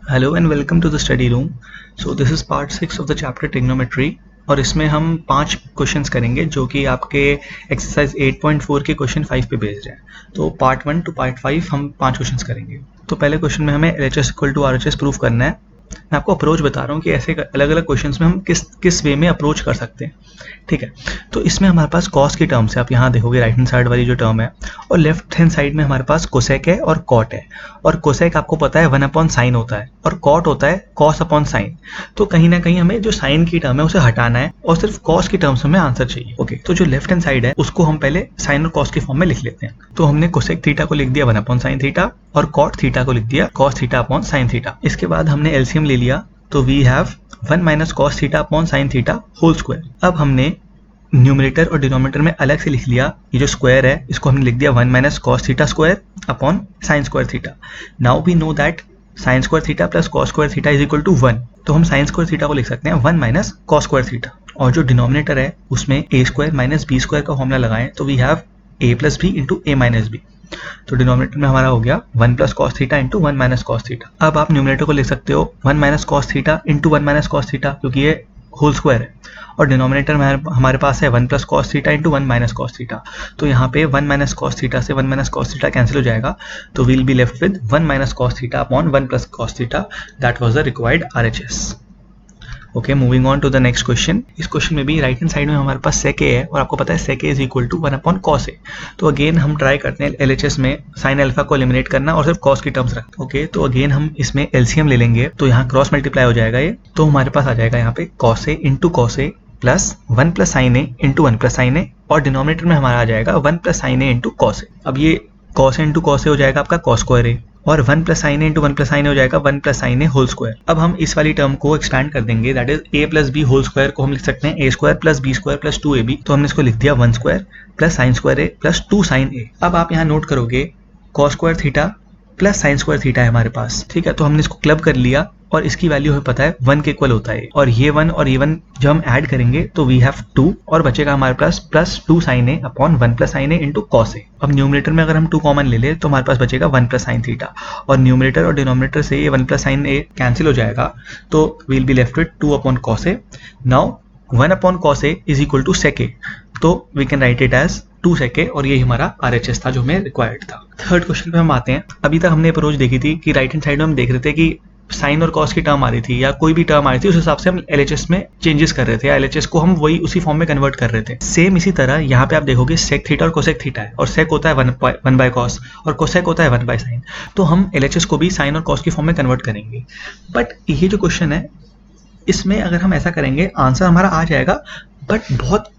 Hello and welcome to the study room. So this is part 6 of the chapter trigonometry और इसमें हम 5 questions करेंगे जो कि आपके एक्सरसाइज 8.4 के क्वेश्चन 5 पे बेस्ड है। तो पार्ट 1 टू पार्ट 5 हम 5 क्वेश्चंस करेंगे। तो पहले क्वेश्चन में हमें LHS equal to RHS proof करना है। मैं आपको अप्रोच बता रहा हूँ कि ऐसे अलग अलग क्वेश्चंस में हम किस वे में अप्रोच कर सकते हैं। ठीक है, तो इसमें हमारे पास कॉस की टर्म्स है। आप यहाँ देखोगे राइट हैंड साइड वाली जो टर्म है, और लेफ्ट हैंड साइड में हमारे पास कोसेक है और कॉट है। और कोसेक आपको पता है 1 अपॉन साइन होता है और कॉट होता है कॉस अपॉन साइन। तो कहीं ना कहीं हमें जो साइन की टर्म है उसे हटाना है और सिर्फ कॉस की टर्म्स में आंसर चाहिए। ओके, तो जो लेफ्ट हैंड साइड है उसको हम पहले साइन और कॉस के फॉर्म में लिख लेते हैं। तो हमने कोसेक थीटा को लिख दिया 1 अपॉन साइन थीटा और कॉट थीटा को लिख दिया cos theta upon sine theta. इसके बाद हमने एलसीएम ले लिया, तो we have 1 minus cos theta upon sine theta whole square. अब हमने न्यूमरेटर और डिनोमिनेटर में अलग से लिख लिया, ये जो स्क्वायर है इसको हमने लिख दिया 1 minus cos theta square upon sine square theta. Now we know that sine square theta plus cos square theta is equal to 1, तो हम साइन स्क्वायर थीटा को लिख सकते हैं 1 माइनस कॉस स्क्वायर थीटा। और जो डिनोमिनेटर है उसमें A square minus B square का फॉर्मूला लगाएं, तो we have A plus B into A minus B. तो डिनोमिनेटर में हमारा हो गया 1 plus cos theta into 1 minus cos theta. अब आप न्यूमरेटर को लिख सकते हो 1 minus cos theta into 1 minus cos theta, क्योंकि ये होल स्क्वायर है। और डिनोमिनेटर में हमारे पास है 1 plus cos theta into 1 minus cos theta. तो यहाँ पे 1 माइनस कॉस थीटा से 1 माइनस कॉस थीटा कैंसिल हो जाएगा, तो we'll be left with 1 minus cos theta upon 1 plus cos theta. That was the required RHS। Okay, moving on to the next question. इस question में भी right hand side में हमारे पास सेक ए है और आपको पता है sec a is equal to 1 upon cos a. तो अगेन हम ट्राई करते हैं LHS में साइन अल्फा को एलिमिनेट करना और सिर्फ कॉस की टर्म्स रखते हैं। ओके, तो अगेन हम इसमें LCM ले लेंगे, तो यहाँ क्रॉस मल्टीप्लाई हो जाएगा ये, तो हमारे पास आ जाएगा यहाँ पे cos A into cos A plus 1 plus sine A into 1 plus sine ए, और डिनोमिनेटर में हमारा आ जाएगा 1 plus sine A into cos A. अब ये cos A into cos A हो जाएगा आपका कॉस स्क्वायर ए, और 1 plus sine A into 1 plus sine a हो जाएगा 1 प्लस साइन ए होल स्क्वायर। अब हम इस वाली टर्म को एक्सपैंड कर देंगे, that is a plus b whole square को हम लिख सकते हैं a square plus b square plus 2ab। तो हमने इसको लिख दिया 1 square plus sine square a plus 2 sine a. अब आप यहाँ नोट करोगे cos square theta plus sine square theta है हमारे पास। ठीक है, तो हमने इसको क्लब कर लिया और इसकी वैल्यू हमें पता है 1 के इक्वल होता है, और ये 1 और ये 1 जब हम ऐड करेंगे तो वी हैव 2 और बचेगा हमारे पास plus 2 sine A upon 1 plus sine A into cos A. अब न्यूमरेटर में अगर हम 2 कॉमन ले ले तो हमारे पास बचेगा 1 प्लस साइन थीटा, और न्यूमरेटर और डिनोमिनेटर से ये 1 प्लस साइन ए कैंसिल हो जाएगा, तो we'll be left with 2 upon cos a. Now 1 upon cos a is equal to sec a, तो we can write it as 2 sec a, और ये हमारा RHS था जो हमें रिक्वायर्ड था। थर्ड क्वेश्चन पे हम आते हैं। अभी तक हमने अप्रोच देखी थी कि राइट हैंड साइड में हम देख रहे थे कि साइन और कॉस की टर्म आ रही थी या कोई भी टर्म आ रही थी, उस हिसाब से हम LHS में चेंजेस कर रहे थे, LHS को हम वही उसी फॉर्म में कन्वर्ट कर रहे थे। सेम इसी तरह यहाँ पे आप देखोगे सेक थीटा और कोसेक थीटा है, और सेक होता है 1 बाय कॉस और कोसेक होता है 1 बाय साइन। तो हम LHS को भी साइन और कॉस की फॉर्म में कन्वर्ट करेंगे। बट ये जो क्वेश्चन है इसमें अगर हम ऐसा करेंगे आंसर हमारा आ जाएगा, बट बहुत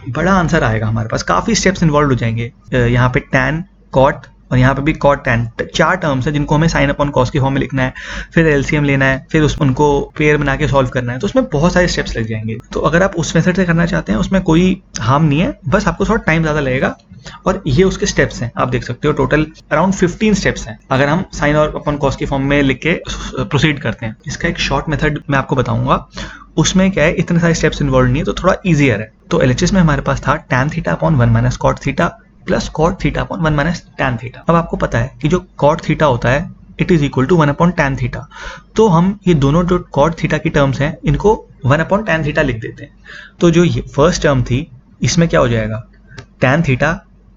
बड़ा आंसर आएगा हमारे पास, काफी स्टेप्स इन्वॉल्व हो जाएंगे। यहाँ पे टैन कॉट और यहाँ पे भी कॉट टैन, 4 टर्म्स है जिनको हमें साइन अपॉन कॉस की फॉर्म में लिखना है, फिर LCM लेना है, फिर उनको पेयर बना के सॉल्व करना है, तो उसमें बहुत सारे स्टेप्स लग जाएंगे। तो अगर आप उस मेथड से करना चाहते हैं उसमें कोई हार्म नहीं है, बस आपको थोड़ा टाइम ज्यादा लगेगा। और ये उसके स्टेप्स हैं, आप देख सकते हो टोटल अराउंड 15 स्टेप्स हैं अगर हम साइन और अपॉन कॉस की फॉर्म में लिख के प्रोसीड करते हैं। इसका एक शॉर्ट मेथड मैं आपको बताऊंगा, उसमें क्या है इतने सारे स्टेप्स इन्वॉल्व नहीं है, तो थोड़ा ईजियर है। तो LHS में हमारे पास था tan theta upon 1 minus cot theta plus cot theta upon 1 minus tan theta. अब आपको पता है कि जो कॉट थीटा होता है it is equal to 1 upon tan theta, तो हम ये दोनों जो कॉट थीटा की टर्म्स हैं इनको 1 अपॉन टैन थीटा लिख देते हैं। तो जो ये फर्स्ट टर्म थी इसमें क्या हो जाएगा tan theta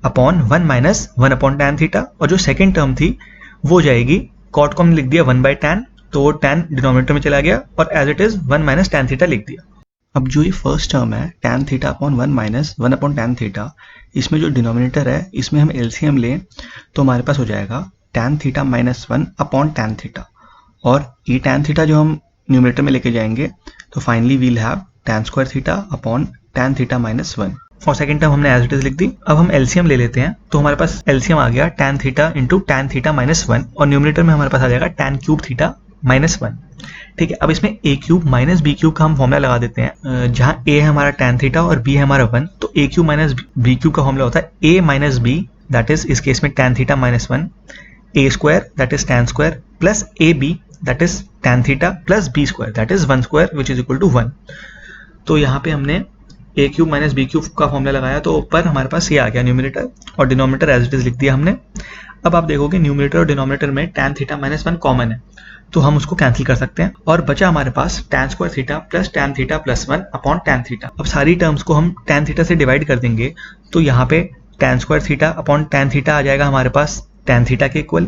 upon 1 minus 1 upon tan theta, और जो सेकेंड टर्म थी वो जाएगी कॉट को हमने लिख दिया 1 बाय टैन, तो वो टैन डिनोमिनेटर में चला गया और as it is 1 minus tan theta लिख दिया। अब जो ये फर्स्ट टर्म है tan theta upon 1 minus 1 upon tan theta, इसमें जो डिनोमिनेटर है इसमें हम LCM लें तो हमारे पास हो जाएगा tan theta minus 1 upon tan theta, और ये टैन थीटा जो हम न्यूमरेटर में लेके जाएंगे तो finally we'll have tan square theta upon tan theta minus 1, और सेकेंड टर्म हमने एज इट इज लिख दी। अब हम LCM ले लेते हैं, तो हमारे पास LCM आ गया tan theta into tan theta minus 1, और न्यूमरेटर में हमारे पास आ जाएगा टैन क्यूब थीटा माइनस 1। ठीक है, अब इसमें a cube minus B cube का हम फॉर्मूला लगा देते हैं, जहां a है हमारा टैन थीटा और b है हमारा 1, तो a cube minus B cube का फॉर्मूला होता है a minus b, that is इस केस में tan theta minus 1, a square that is tan square plus ab that is tan theta plus b square that is 1 square which is equal to 1। तो यहाँ पे हमने A cube minus B cube का formula लगाया तो ऊपर हमारे पास ये आ गया न्यूमरेटर, और डिनोमिनेटर एज इट इज लिख दिया हमने। अब आप देखोगे न्यूमरेटर और डिनोमिनेटर में tan थीटा माइनस 1 कॉमन है, तो हम उसको कैंसिल कर सकते हैं और बचा हमारे पास tan square theta plus tan theta plus 1 upon tan theta. अब सारी टर्म्स को हम tan थीटा से डिवाइड कर देंगे, तो यहाँ पे tan square theta upon tan theta आ जाएगा हमारे पास tan थीटा के equal,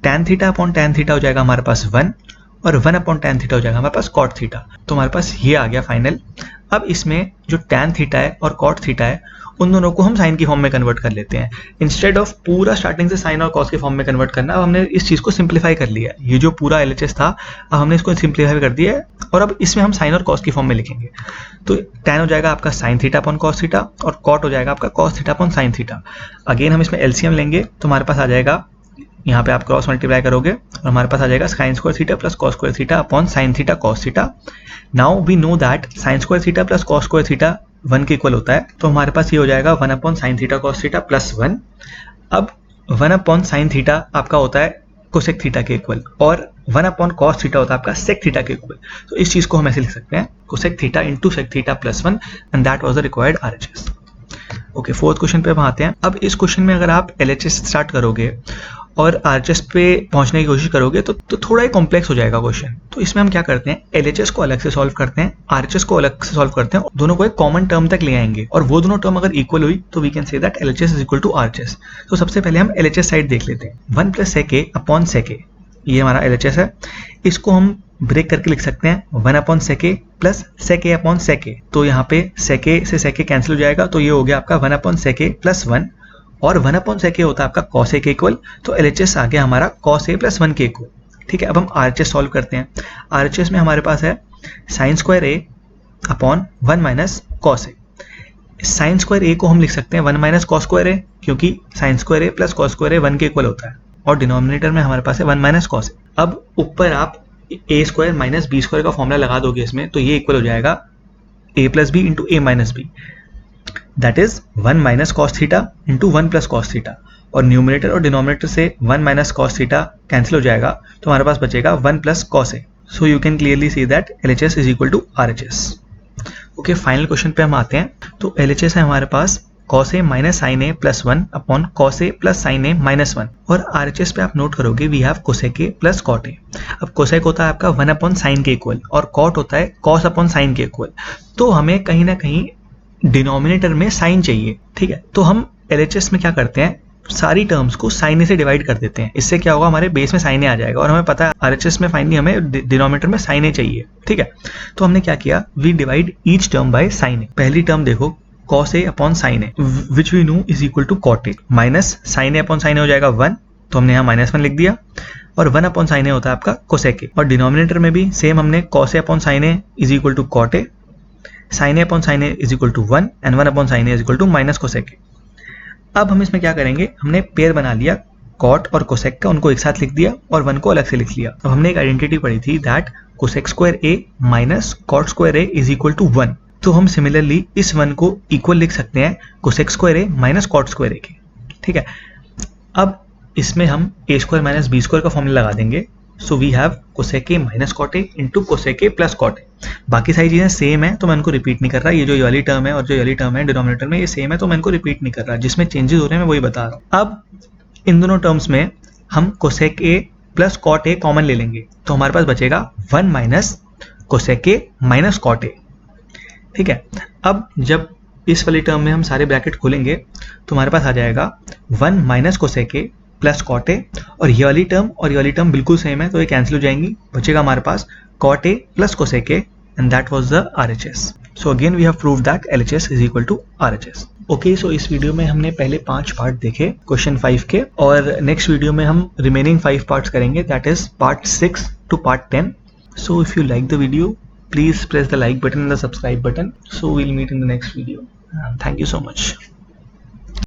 tan theta upon tan theta हो जाएगा हमारे पास 1, और 1 अपॉन tan थीटा हो जाएगा हमारे पास cot थीटा। तो हमारे पास ये आ गया फाइनल। अब इसमें जो tan थीटा है और cot थीटा है उन दोनों को हम साइन की फॉर्म में कन्वर्ट कर लेते हैं, इंस्टेड ऑफ पूरा स्टार्टिंग से साइन और कॉस के फॉर्म में कन्वर्ट करना। अब हमने इस चीज़ को सिंप्लीफाई कर लिया, ये जो पूरा एलएचएस था अब हमने इसको सिंप्लीफाई कर दिया है, और अब इसमें हम साइन और कॉस की फॉर्म में लिखेंगे। तो tan हो जाएगा आपका sine theta upon cos theta, और cot हो जाएगा आपका cos theta upon sine theta. Again हम इसमें एलसीएम लेंगे तो हमारे पास आ जाएगा, यहाँ पे आप क्रॉस मल्टीप्लाई करोगे और हमारे पास आ जाएगा sine square theta plus cos square theta upon sine theta cos theta. Now we know that sine square theta plus cos square theta 1 के इक्वल होता है, तो हमारे पास ये हो जाएगा 1 upon sine theta cos theta plus 1। अब 1 अपॉन साइन थीटा आपका होता है कोसेक थीटा के इक्वल, और 1 अपॉन कॉस थीटा होता है आपका सेक थीटा के इक्वल। तो इस चीज़ को हम ऐसे लिख सकते हैं cosec theta into sec theta plus 1, and that was the required RHS. Okay, fourth question पे हम आते हैं। अब इस क्वेश्चन में अगर आप एलएचएस स्टार्ट करोगे और आरएचएस पे पहुंचने की कोशिश करोगे तो थोड़ा ही कॉम्प्लेक्स हो जाएगा क्वेश्चन। तो इसमें हम क्या करते हैं, एलएचएस को अलग से सॉल्व करते हैं, आरएचएस को अलग से सॉल्व करते हैं, दोनों को एक कॉमन टर्म तक ले आएंगे, और वो दोनों टर्म अगर इक्वल हुई तो we can say that LHS is equal to RHS. तो सबसे पहले हम एलएचएस साइड देख लेते हैं। 1 प्लस सेक ए अपॉन सेक ए, ये हमारा एलएचएस है। इसको हम ब्रेक करके लिख सकते हैं 1 upon sec A plus sec A upon sec a. तो यहाँ पे सेक ए से सेक ए कैंसिल हो जाएगा, तो ये हो गया आपका 1 अपॉन सेक ए प्लस 1, और 1 अपॉन सेक ए होता है आपका कॉस ए के इक्वल, तो एलएचएस आ गया हमारा कॉस ए प्लस 1 के इक्वल। ठीक है, अब हम आरएचएस सॉल्व करते हैं। आरएचएस में हमारे पास है sign square A upon 1 minus cos A. Sign square ए को हम लिख सकते हैं 1 माइनस कॉस स्क्वायर ए, क्योंकि sign square a plus cos square ए 1 के इक्वल होता है, और डिनोमिनेटर में हमारे पास है 1 माइनस कॉस ए। अब ऊपर आप a square minus B square का फॉर्मूला लगा दोगे इसमें, तो ये इक्वल हो जाएगा a plus B into A minus b, that is 1 minus cos theta into 1 plus cos theta, और न्यूमरेटर और डिनोमिनेटर से 1 माइनस कॉस थीटा कैंसिल हो जाएगा, तो हमारे पास बचेगा 1 plus cos A. So you can clearly see that LHS is equal to RHS. Okay, final question पे हम आते हैं। तो एलएचएस है हमारे पास cos a minus sine A plus 1 upon cos a plus sine A minus 1, और RHS पे आप नोट करोगे we have cosec A plus cot A. अब कोसेक होता है आपका 1 अपॉन साइन के इक्वल, और कॉट होता है कॉस अपॉन साइन के इक्वल, तो हमें कहीं ना कहीं डिनोमिनेटर में साइन चाहिए। ठीक है, तो हम एलएचएस में क्या करते हैं, सारी टर्म्स को साइन ए से डिवाइड कर देते हैं। इससे क्या होगा, हमारे बेस में साइन ए आ जाएगा, और हमें पता है आरएचएस में फाइनली हमें डिनोमिनेटर में साइन ए चाहिए। ठीक है, तो हमने क्या किया, we divide each term by sine a. पहली टर्म देखो cos a upon sine a which we know is equal to cot a, minus sine A upon sine a हो जाएगा 1, तो हमने यहाँ माइनस 1 लिख दिया, और 1 अपॉन साइन ए होता है आपका कोसेक ए, और डिनोमिनेटर में भी सेम हमने cos a upon sine A is equal to cot a, sine A upon sine A is equal to 1, and 1 upon sine A is equal to minus cosec A. अब हम इसमें क्या करेंगे, हमने पेयर बना लिया cot और कोसेक का, उनको एक साथ लिख दिया और 1 को अलग से लिख लिया। अब हमने एक आइडेंटिटी पढ़ी थी that cosec square A minus cot square A is equal to 1, तो हम सिमिलरली इस 1 को इक्वल लिख सकते हैं cosec square A minus cot square A के। ठीक है, अब इसमें हम A square minus B square का फॉर्मूला लगा देंगे, so we have cosec A minus cot A into cosec A plus cot A. बाकी सारी चीज़ें सेम है तो मैं उनको रिपीट नहीं कर रहा, ये जो वाली टर्म है और जो वाली टर्म है डिनोमिनेटर में ये सेम है, तो मैं इनको रिपीट नहीं कर रहा, जिसमें चेंजेस हो रहे हैं मैं वही बता रहा हूँ। अब इन दोनों टर्म्स में हम cosec A plus cot A common ले लेंगे, तो हमारे पास बचेगा 1 minus cosec A minus cot A. ठीक है, अब जब इस वाली टर्म में हम सारे ब्रैकेट खोलेंगे तो हमारे पास आ जाएगा 1 minus cosec A plus cot A, और ये वाली टर्म और ये वाली टर्म बिल्कुल सेम है तो ये कैंसिल हो जाएंगी, बचेगा हमारे पास cot a plus cosec a, and that was the RHS. So again we have proved that LHS is equal to RHS. Okay, so इस वीडियो में हमने पहले 5 पार्ट देखे क्वेश्चन 5 के, और नेक्स्ट वीडियो में हम रिमेनिंग 5 पार्ट्स करेंगे, that is part 6 to part 10. So if you like the video, please press the like button and the subscribe button. So we'll meet in the next video. Thank you so much.